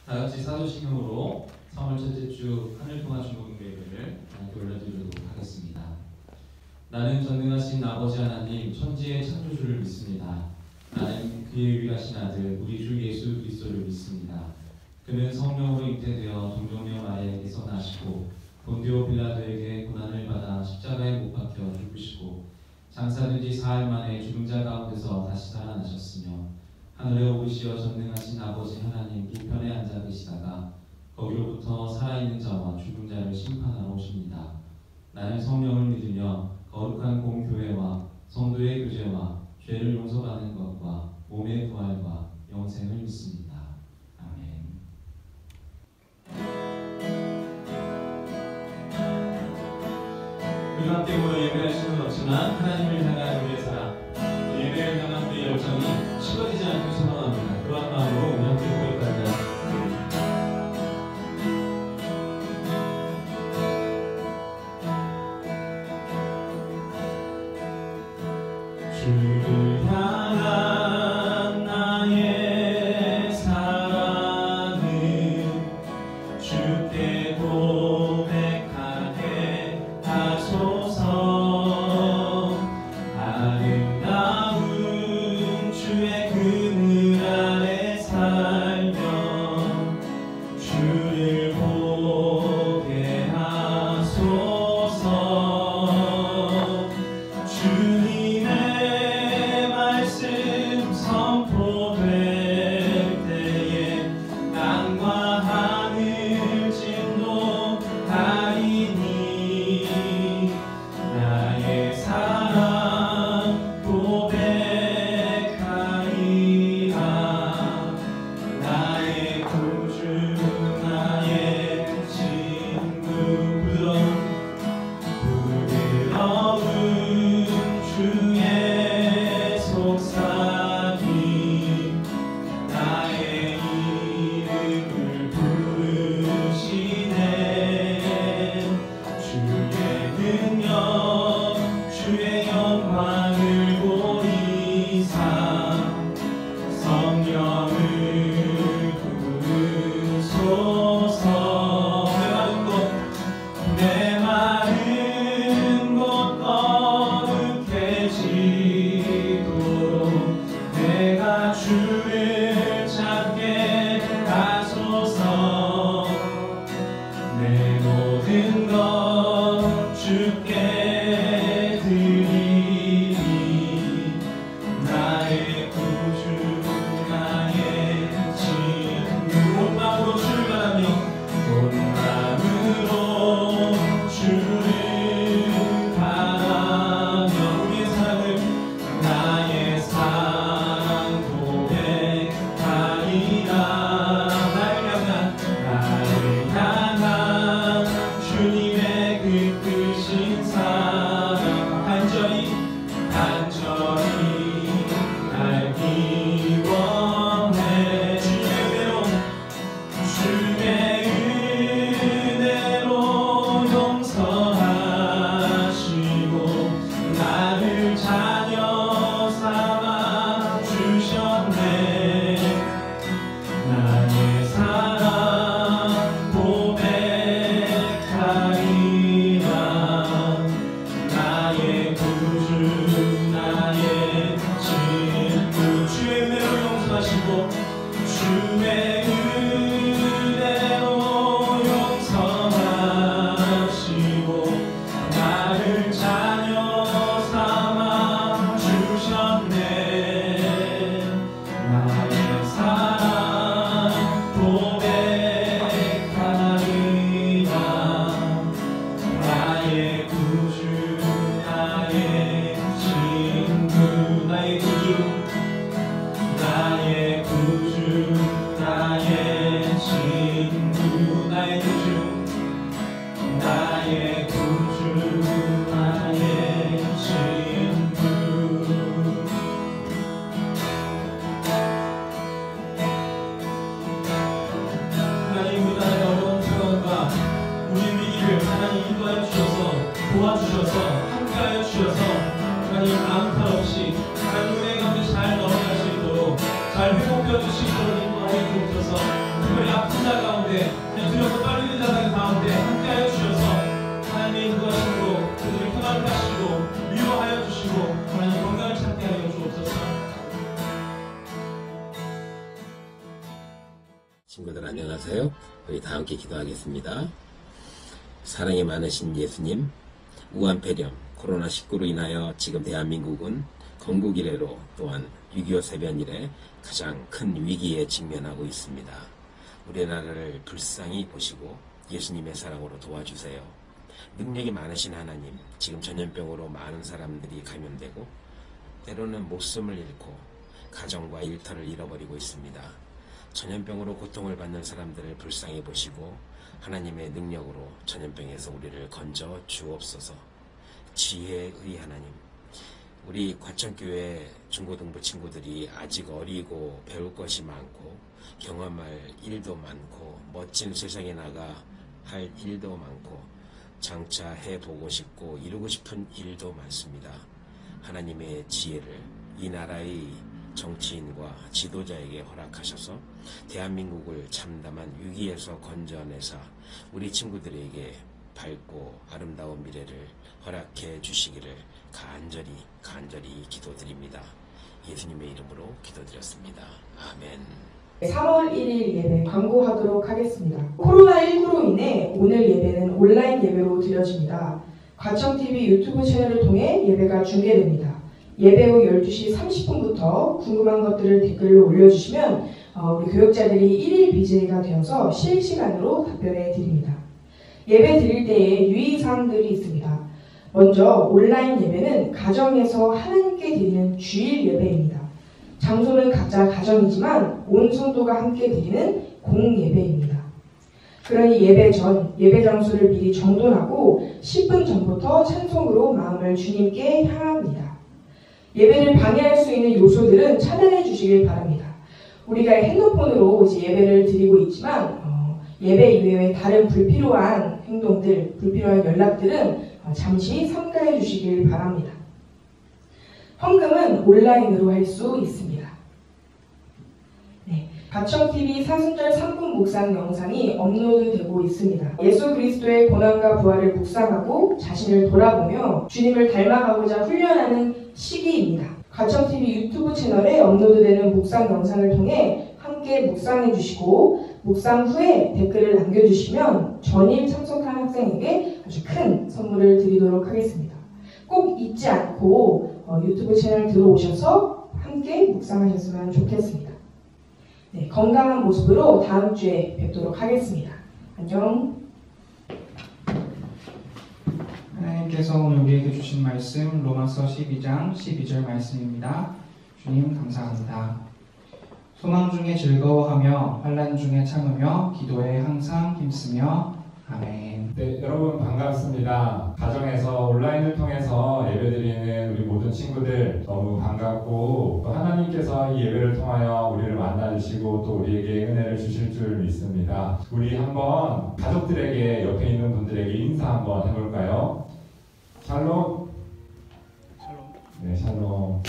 다 같이 사도신경으로 3월 첫째 주 하늘 통화 중보기도 예배를 함께 올려드리도록 하겠습니다. 나는 전능하신 아버지 하나님 천지의 창조주를 믿습니다. 나는 그의 유일하신 아들 우리 주 예수 그리스도를 믿습니다. 그는 성령으로 잉태되어 동정녀 마리아에게서 나시고 본디오 빌라도에게 고난을 받아 십자가에 못 박혀 죽으시고 장사된 지 사흘 만에 죽은 자 가운데서 다시 살아나셨으며 하늘에 오르시어 전능하신 아버지 하나님 우편에 앉아 계시다가 거기로부터 살아있는 자와 죽은 자를 심판하러 오십니다. 나는 성령을 믿으며 거룩한 공교회와 성도의 교제와 죄를 용서받는 것과 몸의 부활과 영생을 믿습니다. 아멘. 우리 함께 모여 예배할 수는 없지만 하나님을 향한 우리의 사랑, 예배를 향한 우리의 열정이 식어지지 않게 소망합니다. 그런 마음으로 우리 함께 고백합니다. 주를 향한 나의 사랑은 주께 고백하게 하소서. 아름다운 주의 그늘 아래 살며 주를 보게 하소서. 주님의 말씀 선포될 때에 땅과 하늘 진동하리니 나의 사랑 고백하리라. 나의 구주 나의 친구 부드러운 주의 속삭임 나의 이름을 부르시네. 주의 능력 주의 영광을 보이사 성령을 부르소서. 내 마른 곳 거룩해지도록 내가 주를 찾게 하소서. 내 모든 것 주께 드리니 나의 구주 나의 친구. 온 마음으로 주를 바라며 온 마음으로 주를 바라며 우리의 사랑을 나의 사랑 고백하리라. 나를 향한 주님의 그 크신 사랑 간절히 알기 원해. 주의 은혜로 용서하시고 나를 자녀 삼아 주셨네. 나의 사랑 고백하리라. 나의 구주 나의 친구 주의 은혜로 용서하시고 주의 은혜로 용서하시고 나를 자녀 삼아 주셨네. 나의 사랑 고백하리라. 나의 구주 나의 친구 나의 구주 나의 구주 나의 친구 나의 구주 나의 구주 나의 친구. 하나님 우리 나라의 어려운 상황과 우리 위기를 하나님 인도하여 주셔서 도와주셔서 함께하여 주셔서 하나님 아무 탈 없이 하나님 은혜 가운데 잘 넘어갈 수 있도록 잘 회복되어 주시도록 인도하여 주옵소서. 특별히 아픈 친구들 안녕하세요. 우리 다 함께 기도하겠습니다. 사랑이 많으신 예수님, 우한폐렴, 코로나19로 인하여 지금 대한민국은 건국 이래로 또한 6.25 세변 이래 가장 큰 위기에 직면하고 있습니다. 우리나라를 불쌍히 보시고 예수님의 사랑으로 도와주세요. 능력이 많으신 하나님, 지금 전염병으로 많은 사람들이 감염되고 때로는 목숨을 잃고 가정과 일터를 잃어버리고 있습니다. 전염병으로 고통을 받는 사람들을 불쌍히 보시고 하나님의 능력으로 전염병에서 우리를 건져 주옵소서. 지혜의 하나님, 우리 과천교회 중고등부 친구들이 아직 어리고 배울 것이 많고 경험할 일도 많고 멋진 세상에 나가 할 일도 많고 장차 해보고 싶고 이루고 싶은 일도 많습니다. 하나님의 지혜를 이 나라의 정치인과 지도자에게 허락하셔서 대한민국을 참담한 위기에서 건져내사 우리 친구들에게 밝고 아름다운 미래를 허락해 주시기를 간절히 기도드립니다. 예수님의 이름으로 기도드렸습니다. 아멘. 3월 1일 예배 광고하도록 하겠습니다. 코로나19로 인해 오늘 예배는 온라인 예배로 드려집니다. 과천TV 유튜브 채널을 통해 예배가 중계됩니다. 예배 후 12시 30분부터 궁금한 것들을 댓글로 올려주시면 우리 교역자들이 1일 BJ가 되어서 실시간으로 답변해 드립니다. 예배 드릴 때에 유의사항들이 있습니다. 먼저 온라인 예배는 가정에서 하나님께 드리는 주일 예배입니다. 장소는 각자 가정이지만 온 성도가 함께 드리는 공예배입니다. 그러니 예배 전, 예배 장소를 미리 정돈하고 10분 전부터 찬송으로 마음을 주님께 향합니다. 예배를 방해할 수 있는 요소들은 차단해 주시길 바랍니다. 우리가 핸드폰으로 이제 예배를 드리고 있지만 예배 이외의 다른 불필요한 행동들, 불필요한 연락들은 잠시 삼가해 주시길 바랍니다. 헌금은 온라인으로 할 수 있습니다. 과천TV 사순절 3분 묵상 영상이 업로드되고 있습니다. 예수 그리스도의 고난과 부활을 묵상하고 자신을 돌아보며 주님을 닮아가고자 훈련하는 시기입니다. 과천TV 유튜브 채널에 업로드되는 묵상 영상을 통해 함께 묵상해 주시고 묵상 후에 댓글을 남겨주시면 전일 참석한 학생에게 아주 큰 선물을 드리도록 하겠습니다. 꼭 잊지 않고 유튜브 채널 들어오셔서 함께 묵상하셨으면 좋겠습니다. 건강한 모습으로 다음 주에 뵙도록 하겠습니다. 안녕. 하나님께서 오늘 우리에게 주신 말씀 로마서 12장 12절 말씀입니다. 주님 감사합니다. 소망 중에 즐거워하며 환난 중에 참으며 기도에 항상 힘쓰며 아멘. 네, 여러분 반갑습니다. 가정에서 온라인을 통해서 예배드리는 우리 모든 친구들 너무 반갑고 또 하나님께서 이 예배를 통하여 우리를 만나주시고 또 우리에게 은혜를 주실 줄 믿습니다. 우리 한번 가족들에게 옆에 있는 분들에게 인사 한번 해볼까요? 샬롬. 네, 샬롬.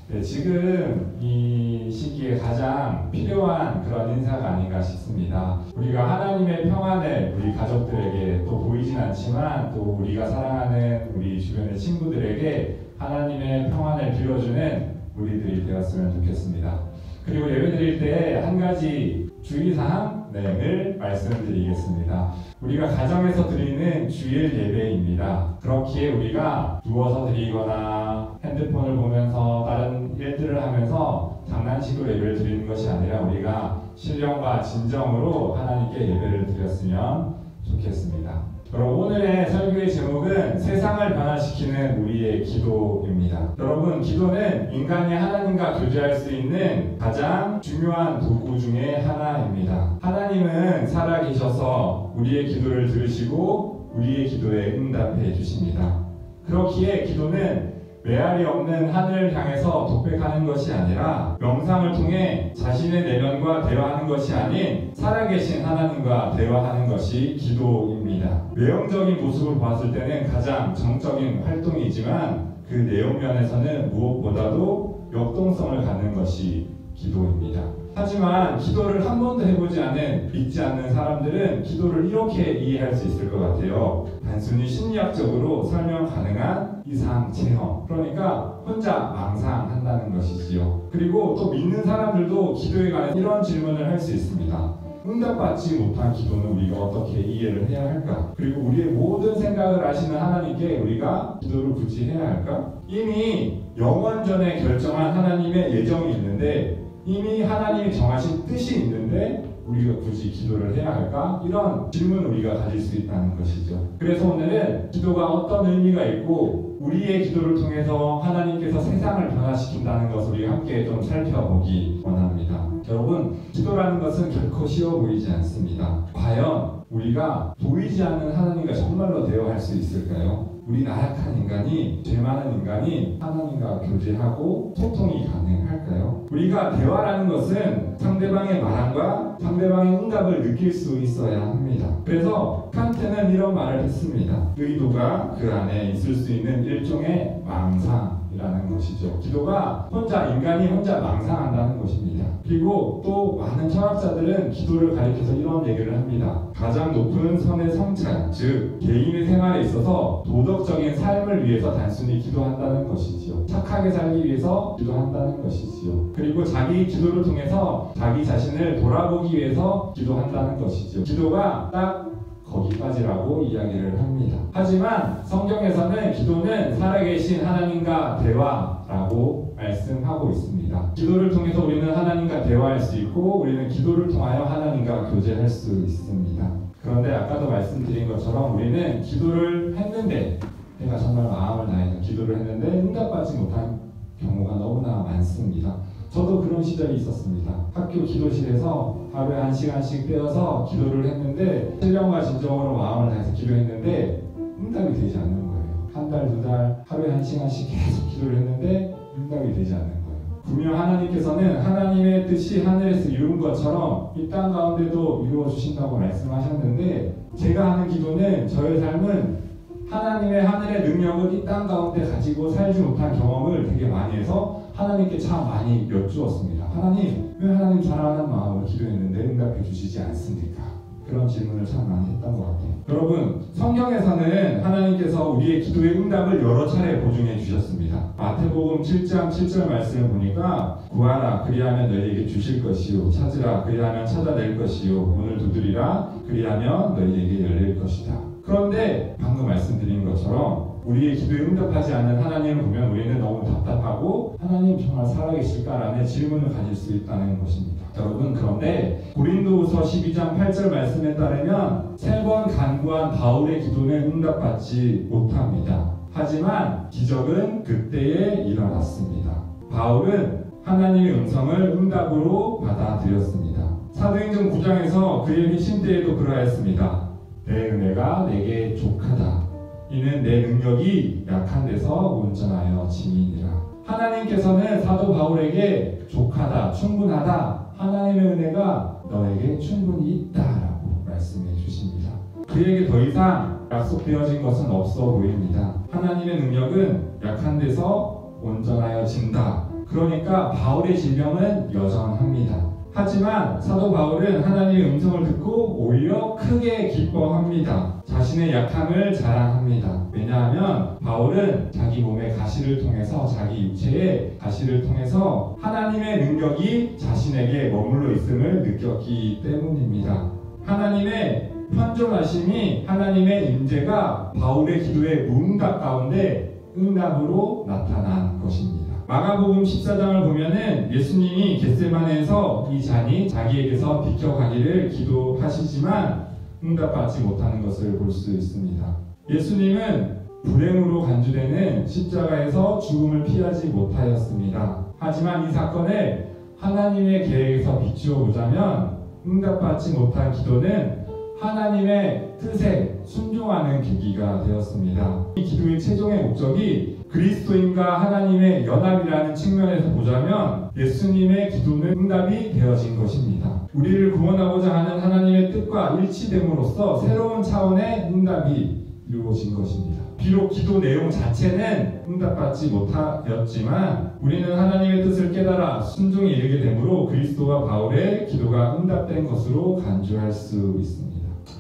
네, 지금 이 시기에 가장 필요한 그런 인사가 아닌가 싶습니다. 우리가 하나님의 평안을 우리 가족들에게 또 보이진 않지만 또 우리가 사랑하는 우리 주변의 친구들에게 하나님의 평안을 빌어주는 우리들이 되었으면 좋겠습니다. 그리고 예배드릴 때 한 가지 주의사항을 말씀드리겠습니다. 우리가 가정에서 드리는 주일 예배입니다. 그렇기에 우리가 누워서 드리거나 핸드폰을 보면서 다른 일들을 하면서 장난식으로 예배를 드리는 것이 아니라 우리가 신령과 진정으로 하나님께 예배를 드렸으면 좋겠습니다. 여러분, 오늘의 설교의 제목은 세상을 변화시키는 우리의 기도입니다. 여러분, 기도는 인간이 하나님과 교제할 수 있는 가장 중요한 도구 중에 하나입니다. 하나님은 살아계셔서 우리의 기도를 들으시고 우리의 기도에 응답해 주십니다. 그렇기에 기도는 메아리 없는 하늘을 향해서 독백하는 것이 아니라 명상을 통해 자신의 내면과 대화하는 것이 아닌 살아계신 하나님과 대화하는 것이 기도입니다. 외형적인 모습을 봤을 때는 가장 정적인 활동이지만 그 내용면에서는 무엇보다도 역동성을 갖는 것이 기도입니다. 하지만 기도를 한 번도 해보지 않은 믿지 않는 사람들은 기도를 이렇게 이해할 수 있을 것 같아요. 단순히 심리학적으로 설명 가능한 이상 체험, 그러니까 혼자 망상한다는 것이지요. 그리고 또 믿는 사람들도 기도에 관해 이런 질문을 할 수 있습니다. 응답받지 못한 기도는 우리가 어떻게 이해를 해야 할까? 그리고 우리의 모든 생각을 아시는 하나님께 우리가 기도를 굳이 해야 할까? 이미 영원전에 결정한 하나님의 예정이 있는데, 이미 하나님이 정하신 뜻이 있는데 우리가 굳이 기도를 해야 할까? 이런 질문을 우리가 가질 수 있다는 것이죠. 그래서 오늘은 기도가 어떤 의미가 있고 우리의 기도를 통해서 하나님께서 세상을 변화시킨다는 것을 우리 함께 좀 살펴보기 원합니다. 여러분, 기도라는 것은 결코 쉬워 보이지 않습니다. 과연 우리가 보이지 않는 하나님과 정말로 대화할 수 있을까요? 우리 나약한 인간이, 죄 많은 인간이 하나님과 교제하고 소통이 가능할까요? 우리가 대화라는 것은 상대방의 말함과 상대방의 응답을 느낄 수 있어야 합니다. 그래서 칸트는 이런 말을 했습니다. 의도가 그 안에 있을 수 있는 일종의 망상이라는 것이죠. 기도가 인간이 혼자 망상한다는 것입니다. 그리고 또 많은 철학자들은 기도를 가리켜서 이런 얘기를 합니다. 가장 높은 선의 성찰, 즉 개인의 생활에 있어서 도덕적인 삶을 위해서 단순히 기도한다는 것이지요. 착하게 살기 위해서 기도한다는 것이지요. 그리고 자기 기도를 통해서 자기 자신을 돌아보기 위해서 기도한다는 것이지요. 기도가 딱 거기까지라고 이야기를 합니다. 하지만 성경에서는 기도는 살아계신 하나님과 대화라고 말씀하고 있습니다. 기도를 통해서 우리는 하나님과 대화할 수 있고 우리는 기도를 통하여 하나님과 교제할 수 있습니다. 그런데 아까도 말씀드린 것처럼 우리는 기도를 했는데, 내가 정말 마음을 다해서 기도를 했는데 응답받지 못한 경우가 너무나 많습니다. 저도 그런 시절이 있었습니다. 학교 기도실에서 하루에 1시간씩 떼어서 기도를 했는데, 신령과 진정으로 마음을 다해서 기도했는데 응답이 되지 않는 거예요. 한 달, 두 달, 하루에 1시간씩 계속 기도를 했는데 응답이 되지 않는 거예요. 분명 하나님께서는 하나님의 뜻이 하늘에서 이룬 것처럼 이 땅 가운데도 이루어 주신다고 말씀하셨는데, 제가 하는 기도는, 저의 삶은 하나님의 하늘의 능력을 이 땅 가운데 가지고 살지 못한 경험을 되게 많이 해서 하나님께 참 많이 여쭈었습니다. 하나님, 왜 하나님 사랑하는 마음으로 기도했는데 응답해 주시지 않습니까? 그런 질문을 참 많이 했던 것 같아요. 여러분, 성경에서는 하나님께서 우리의 기도의 응답을 여러 차례 보증해 주셨습니다. 마태복음 7장 7절 말씀을 보니까 구하라 그리하면 너희에게 주실 것이요, 찾으라 그리하면 찾아낼 것이요, 문을 두드리라 그리하면 너희에게 열릴 것이다. 그런데 방금 말씀드린 것처럼 우리의 기도에 응답하지 않는 하나님을 보면 우리는 너무 답답하고, 하나님 정말 살아계실까라는 질문을 가질 수 있다는 것입니다. 여러분, 그런데 고린도후서 12장 8절 말씀에 따르면 3번 간구한 바울의 기도는 응답받지 못합니다. 하지만 기적은 그때에 일어났습니다. 바울은 하나님의 음성을 응답으로 받아들였습니다. 사도행전 9장에서 그의 회심 때에도 그러하였습니다. 내 은혜가 내게 족하다. 이는 내 능력이 약한 데서 온전하여 짐이니라. 하나님께서는 사도 바울에게 족하다, 충분하다, 하나님의 은혜가 너에게 충분히 있다라고 말씀해 주십니다. 그에게 더 이상 약속되어진 것은 없어 보입니다. 하나님의 능력은 약한 데서 온전하여 진다. 그러니까 바울의 질병은 여전합니다. 하지만 사도 바울은 하나님의 음성을 듣고 오히려 크게 기뻐합니다. 자신의 약함을 자랑합니다. 왜냐하면 바울은 자기 몸의 가시를 통해서, 자기 육체의 가시를 통해서 하나님의 능력이 자신에게 머물러 있음을 느꼈기 때문입니다. 하나님의 편존하심이, 하나님의 임재가 바울의 기도의 무응답 가운데 응답으로 나타난 것입니다. 마가복음 14장을 보면은 예수님이 겟세마네에서 이 잔이 자기에게서 비켜가기를 기도하시지만 응답받지 못하는 것을 볼 수 있습니다. 예수님은 불행으로 간주되는 십자가에서 죽음을 피하지 못하였습니다. 하지만 이 사건을 하나님의 계획에서 비추어 보자면 응답받지 못한 기도는 하나님의 뜻에 순종하는 계기가 되었습니다. 이 기도의 최종의 목적이 그리스도인과 하나님의 연합이라는 측면에서 보자면 예수님의 기도는 응답이 되어진 것입니다. 우리를 구원하고자 하는 하나님의 뜻과 일치됨으로써 새로운 차원의 응답이 이루어진 것입니다. 비록 기도 내용 자체는 응답받지 못하였지만 우리는 하나님의 뜻을 깨달아 순종에 이르게 되므로 그리스도와 바울의 기도가 응답된 것으로 간주할 수 있습니다.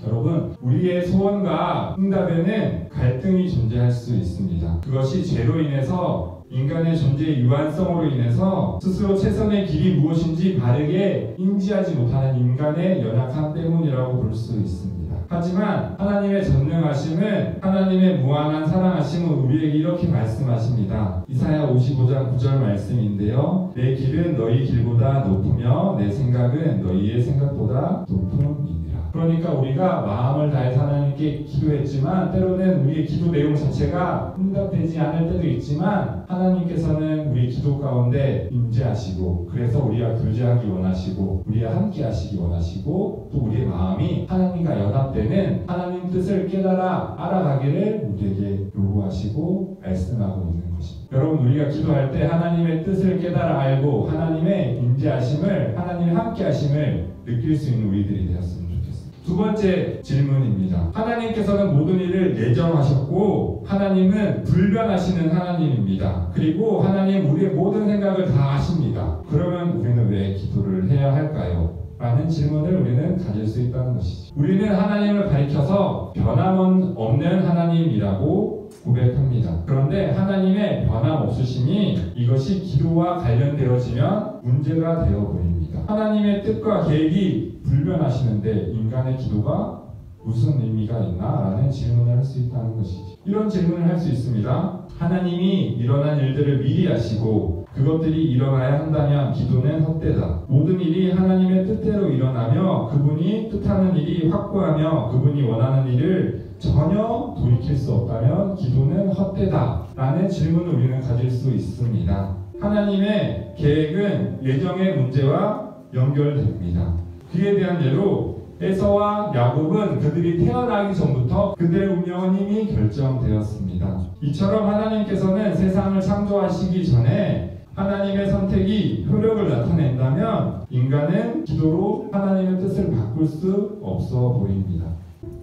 여러분, 우리의 소원과 응답에는 갈등이 존재할 수 있습니다. 그것이 죄로 인해서 인간의 존재의 유한성으로 인해서 스스로 최선의 길이 무엇인지 바르게 인지하지 못하는 인간의 연약함 때문이라고 볼 수 있습니다. 하지만 하나님의 전능하심은, 하나님의 무한한 사랑하심은 우리에게 이렇게 말씀하십니다. 이사야 55장 9절 말씀인데요. 내 길은 너희 길보다 높으며 내 생각은 너희의 생각보다 높음이니라. 그러니까 우리가 마음을 다해서 하나님께 기도했지만 때로는 우리의 기도 내용 자체가 응답되지 않을 때도 있지만 하나님께서는 우리 기도 가운데 임재하시고, 그래서 우리와 교제하기 원하시고 우리와 함께 하시기 원하시고, 또 우리의 마음이 하나님과 연합되는 하나님 뜻을 깨달아 알아가기를 우리에게 요구하시고 말씀하고 있는 것입니다. 여러분, 우리가 기도할 때 하나님의 뜻을 깨달아 알고 하나님의 임재하심을, 하나님의 함께 하심을 느낄 수 있는 우리들이 되었습니다. 두 번째 질문입니다. 하나님께서는 모든 일을 예정하셨고 하나님은 불변하시는 하나님입니다. 그리고 하나님 우리의 모든 생각을 다 아십니다. 그러면 우리는 왜 기도를 해야 할까요? 라는 질문을 우리는 가질 수 있다는 것이죠. 우리는 하나님을 가리켜서 변함없는 하나님이라고 고백합니다. 그런데 하나님의 변함없으심이 이것이 기도와 관련되어지면 문제가 되어 보입니다. 하나님의 뜻과 계획이 불변하시는데 인간의 기도가 무슨 의미가 있나? 라는 질문을 할 수 있다는 것이죠. 이런 질문을 할 수 있습니다. 하나님이 일어난 일들을 미리 아시고 그것들이 일어나야 한다면 기도는 헛되다. 모든 일이 하나님의 뜻대로 일어나며 그분이 뜻하는 일이 확고하며 그분이 원하는 일을 전혀 돌이킬 수 없다면 기도는 헛되다. 라는 질문을 우리는 가질 수 있습니다. 하나님의 계획은 예정의 문제와 연결됩니다. 그에 대한 예로 에서와 야곱은 그들이 태어나기 전부터 그들의 운명은 이미 결정되었습니다. 이처럼 하나님께서는 세상을 창조하시기 전에 하나님의 선택이 효력을 나타낸다면 인간은 기도로 하나님의 뜻을 바꿀 수 없어 보입니다.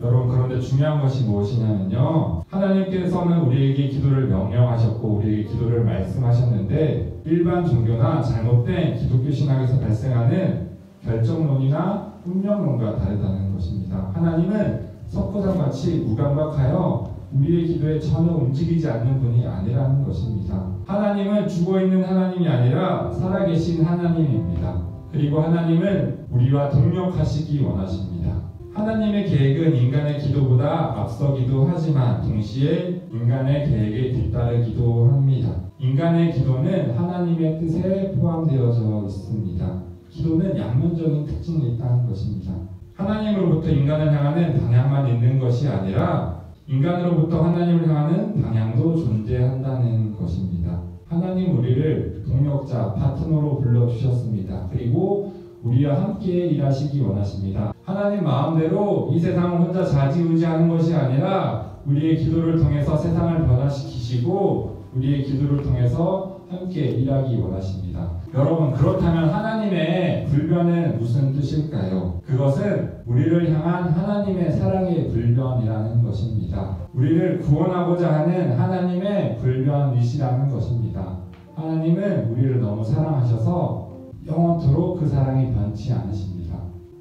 여러분, 그런데 중요한 것이 무엇이냐면요, 하나님께서는 우리에게 기도를 명령하셨고 우리에게 기도를 말씀하셨는데 일반 종교나 잘못된 기독교 신학에서 발생하는 결정론이나 운명론과 다르다는 것입니다. 하나님은 석고상같이 무감각하여 우리의 기도에 전혀 움직이지 않는 분이 아니라는 것입니다. 하나님은 죽어있는 하나님이 아니라 살아계신 하나님입니다. 그리고 하나님은 우리와 동력하시기 원하십니다. 하나님의 계획은 인간의 기도보다 앞서기도 하지만 동시에 인간의 계획에 뒤따르기도 합니다. 인간의 기도는 하나님의 뜻에 포함되어져 있습니다. 기도는 양면적인 특징이 있다는 것입니다. 하나님으로부터 인간을 향하는 방향만 있는 것이 아니라 인간으로부터 하나님을 향하는 방향도 존재한다는 것입니다. 하나님 우리를 동력자, 파트너로 불러주셨습니다. 그리고 우리와 함께 일하시기 원하십니다. 하나님 마음대로 이 세상을 혼자 좌지우지하는 것이 아니라 우리의 기도를 통해서 세상을 변화시키시고 우리의 기도를 통해서 함께 일하기 원하십니다. 여러분, 그렇다면 하나님의 불변은 무슨 뜻일까요? 그것은 우리를 향한 하나님의 사랑의 불변이라는 것입니다. 우리를 구원하고자 하는 하나님의 불변이시라는 것입니다. 하나님은 우리를 너무 사랑하셔서 영원토록 그 사랑이 변치 않으십니다.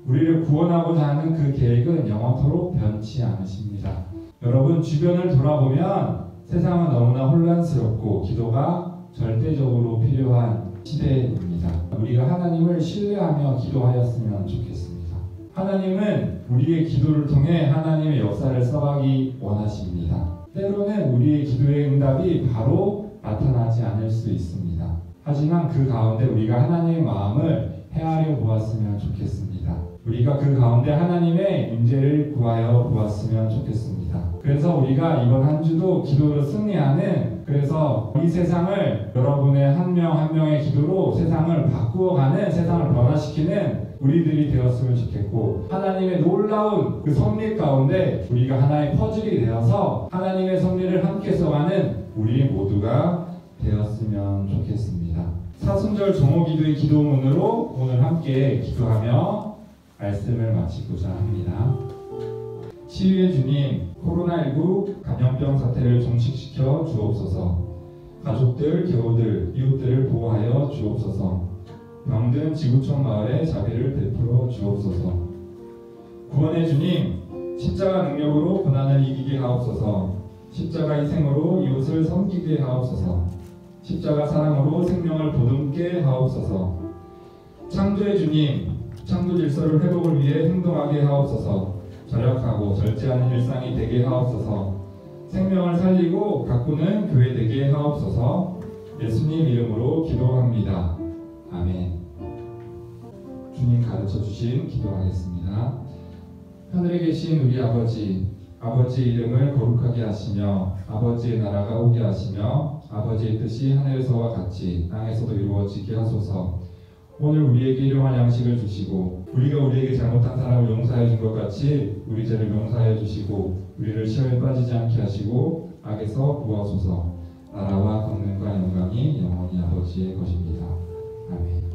우리를 구원하고자 하는 그 계획은 영원토록 변치 않으십니다. 여러분, 주변을 돌아보면 세상은 너무나 혼란스럽고 기도가 절대적으로 필요한 시대입니다. 우리가 하나님을 신뢰하며 기도하였으면 좋겠습니다. 하나님은 우리의 기도를 통해 하나님의 역사를 써가기 원하십니다. 때로는 우리의 기도의 응답이 바로 나타나지 않을 수 있습니다. 하지만 그 가운데 우리가 하나님의 마음을 헤아려 보았으면 좋겠습니다. 우리가 그 가운데 하나님의 임재를 구하여 보았으면 좋겠습니다. 그래서 우리가 이번 한 주도 기도로 승리하는, 그래서 이 세상을 여러분의 한 명 한 명의 기도로 세상을 바꾸어가는, 세상을 변화시키는 우리들이 되었으면 좋겠고, 하나님의 놀라운 그 섭리 가운데 우리가 하나의 퍼즐이 되어서 하나님의 섭리를 함께 써가는 우리 모두가 되었으면 좋겠습니다. 사순절 종호기도의 기도문으로 오늘 함께 기도하며 말씀을 마치고자 합니다. 치유의 주님, 코로나19 감염병 사태를 종식시켜 주옵소서. 가족들, 교우들, 이웃들을 보호하여 주옵소서. 병든 지구촌 마을에 자비를 베풀어 주옵소서. 구원의 주님, 십자가 능력으로 고난을 이기게 하옵소서. 십자가 희생으로 이웃을 섬기게 하옵소서. 십자가 사랑으로 생명을 보듬게 하옵소서. 창조의 주님, 창조 질서를 회복을 위해 행동하게 하옵소서. 절약하고 절제하는 일상이 되게 하옵소서. 생명을 살리고 가꾸는 교회 되게 하옵소서. 예수님 이름으로 기도합니다. 아멘. 주님 가르쳐 주신 기도하겠습니다. 하늘에 계신 우리 아버지, 아버지의 이름을 거룩하게 하시며 아버지의 나라가 오게 하시며 아버지의 뜻이 하늘에서와 같이 땅에서도 이루어지게 하소서. 오늘 우리에게 일용할 양식을 주시고 우리가 우리에게 잘못한 사람을 용서해 준 것 같이 우리 죄를 용서해 주시고 우리를 시험에 빠지지 않게 하시고 악에서 구하소서. 나라와 권능과 영광이 영원히 아버지의 것입니다. 아멘.